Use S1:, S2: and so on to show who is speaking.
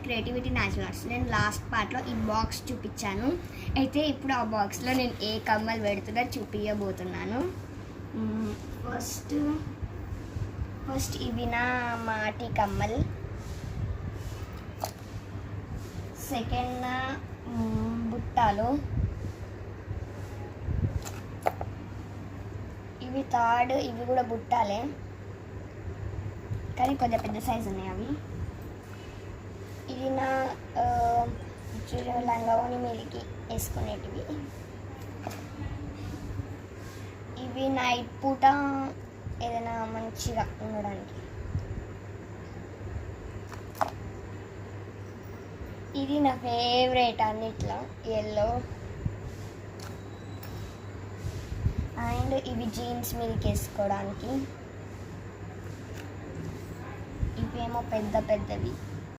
S1: #creativity natural arts. నేను last పార్ట్లో ఈ బాక్స్ చూపించాను. అయితే ఇప్పుడు ఆ బాక్స్లో నేను ఏ కమ్మలు పెడుతున్నా చూపించబోతున్నాను. ఫస్ట్ ఇవి నా మాటి కమ్మలు. సెకండ్ బుట్టాలు. ఇవి థర్డ్, ఇవి కూడా బుట్టాలే కానీ కొంచెం పెద్ద సైజు ఉన్నాయి అవి. ఇది నా లంగావోని మీదకి వేసుకునేటివి. ఇవి నైట్ పూట ఏదైనా మంచిగా ఉండడానికి. ఇది నా ఫేవరెట్ అన్నిట్లో, ఎల్లో. అండ్ ఇవి జీన్స్ మీదకి వేసుకోవడానికి. ఇవేమో పెద్ద పెద్దవి.